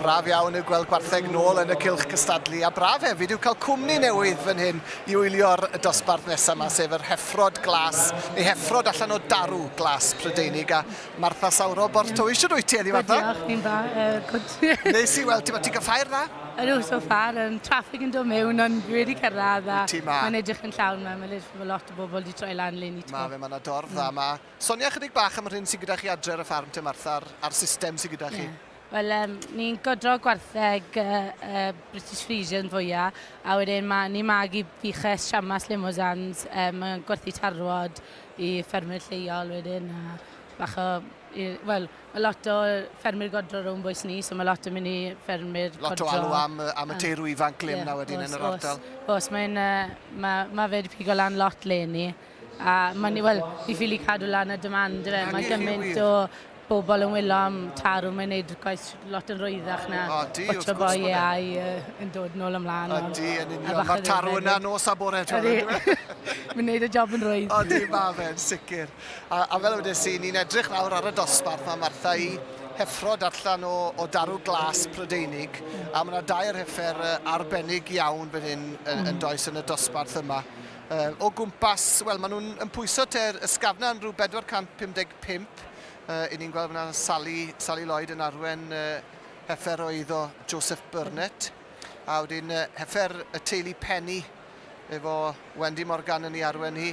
braf iawn yw gweld gwartheg nôl yn y cylch cystadlu, a braf hefyd yw cael cwmni newydd fan hyn i wylio'r dosbarth nesaf yma, sef yr Heffrod Glas, neu Heffrod allan o Darw Glas Prydeinig, a Martha Sawro Bortwysiad wyt ti, eddi Martha? Diolch, ni'n dda. Nes i weld, ti'n gyffair dda? Ydw, so far, traffig yn dod mewn, ond dwi wedi cyrraedd a ma. mae'n edrych yn llawn yma, mae lot o bobl wedi troi lan lein i to. Mae yna dorf dda yma. Sonia chydig bach am yr hyn sydd gyda chi adre ar y ffarm te Martha, a'r system sydd gyda chi? Wel, ni'n godro gwartheg British Friesian fwyaf, a wedyn ni'n magu biches siamas limosans, mae'n gwerthu tarwod i ffermwyr lleol wedyn, a bach o... Wel, mae lot o ffermwyr godro rhwng bwys ni, so mae lot o mynd i ffermwyr godro. Lot o alw am y teirw ifanc glym na wedyn yn yr ardal. Os, mae fe wedi pigo lan lot leni, a i ffili cadw lan y demand, mae gymaint o bobl yn wylo am tarw, mae'n gwneud gwaith lot yn rwyddach na watch o boi AI yn dod nôl ymlaen. Yn union, mae'r tarw yna nos a bore. Mae'n gwneud y job yn rwydd. Mae fe'n sicr. A fel wedi si, ni'n edrych nawr ar y dosbarth a Martha i Heffrod allan o Darw Glas Prydeinig, a mae yna dair heffer arbennig iawn fan hyn yn does yn y dosbarth yma. O gwmpas, wel, maen nhw'n pwyso te'r ysgafna yn rhyw 455, i ni'n gweld yna Sally Lloyd yn arwen heffer oedd o Joseph Burnett, a wedyn heffer y teulu Penny efo Wendy Morgan yn ei arwen hi.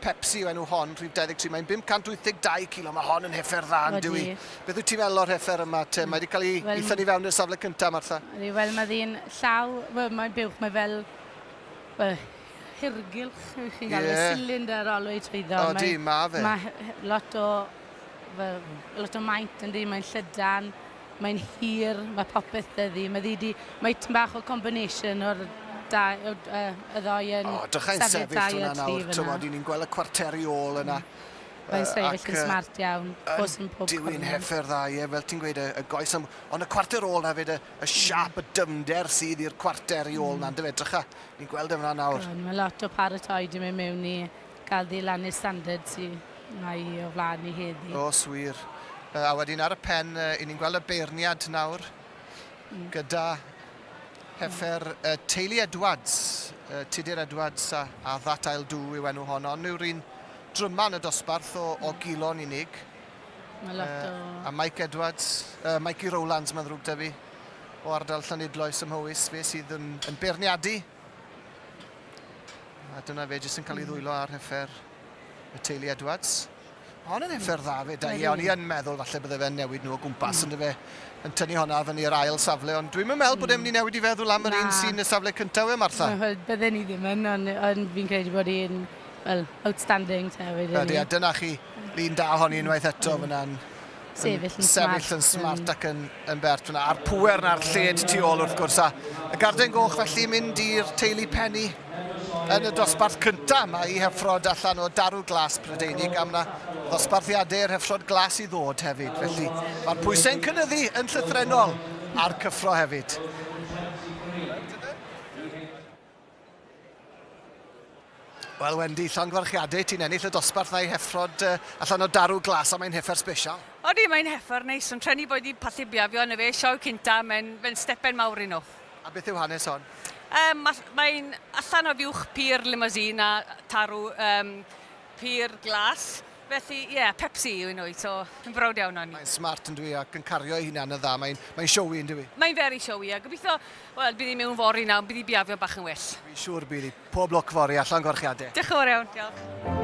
Pepsi yw enw hon, rhif 23, mae'n 582 kilo, mae hon yn heffer dda yn dwi. Beth wyt ti'n fel o'r heffer yma te? Mae wedi cael ei thynnu fewn i'r safle cyntaf, Martha? Wel, mae ddi'n llaw, mae'n buwch, mae fel hirgylch, chi'n gael y cylinder olwyd trwyddo. Mae fe. Mae lot o maint yn di, mae'n llydan, mae'n hir, mae popeth ydi. Mae tyn bach o combination o'r y ddoi yn sefyll dau o tri fyna. Ni'n gweld y cwarteri ôl yna. Mae'n sefyll yn smart iawn. Dwi'n heffer dda, fel ti'n gweud, y goes. Ond y cwarter ôl na fyd, y siap, y dymder sydd i'r cwarteri ôl na. Ni'n gweld yna nawr. Mae lot o paratoi di mewn i gael ddilanu standard sydd mae o flaen i heddi. O, swir. A wedyn ar y pen, i ni'n gweld y beirniad nawr gyda heffer teulu Edwards, Tudur Edwards a That I'll Do yw enw hon. Ond yw'r un dryman y dosbarth o gilon unig. A Mike Edwards, Mikey Rowlands mae'n ddrwg da fi, o ardal Llanidloes ym Mhywys, fe sydd yn beirniadu. A dyna fe jyst yn cael ei ddwylo ar heffer y teulu Edwards. Hon yn heffer dda fe, o'n i yn meddwl falle bydde fe'n newid nhw o gwmpas yn yn tynnu honna fan i'r ail safle, ond dwi'n meddwl bod e'n mynd i newid i feddwl am yr un sy'n y safle cyntaf Martha? Bydden ni ddim ond fi'n credu bod hi'n outstanding. Dyna chi, lun da honni unwaith eto fyna'n sefyll yn smart ac yn bert fyna. A'r pwer na'r lled tu ôl wrth gwrs. Y garden goch felly mynd i'r teulu Penny yn y dosbarth cyntaf yma i Heffrod allan o Darw Glas Prydeinig, am na ddosbarthiadau'r Heffrod Glas i ddod hefyd. Felly mae'r pwysau'n cynyddu yn llythrenol a'r cyffro hefyd. Wel, Wendy, llongyfarchiadau, ti'n ennill y dosbarth na i Heffrod allan o Darw Glas, a mae'n heffer sbesial. Odi, mae'n heffer neis, ond trenu bod i pathu biafio yn y fe, sioe cynta, mae'n stepen mawr i nhw. A beth yw hanes hon? Mae'n allan o fiwch pyr limousine a tarw pyr glas. Felly, Pepsi yw un o'i, so yn brawd iawn o'n i. Mae'n smart yn dwi ac yn cario ei hunan y dda, mae'n siowi yn dwi. Mae'n very siowi, a gobeithio, wel, bydd i mewn fori nawr, bydd i biafio bach yn well. Fi'n siŵr bydd i pob lwc fori allan gorchiadau. Diolch yn fawr iawn, diolch.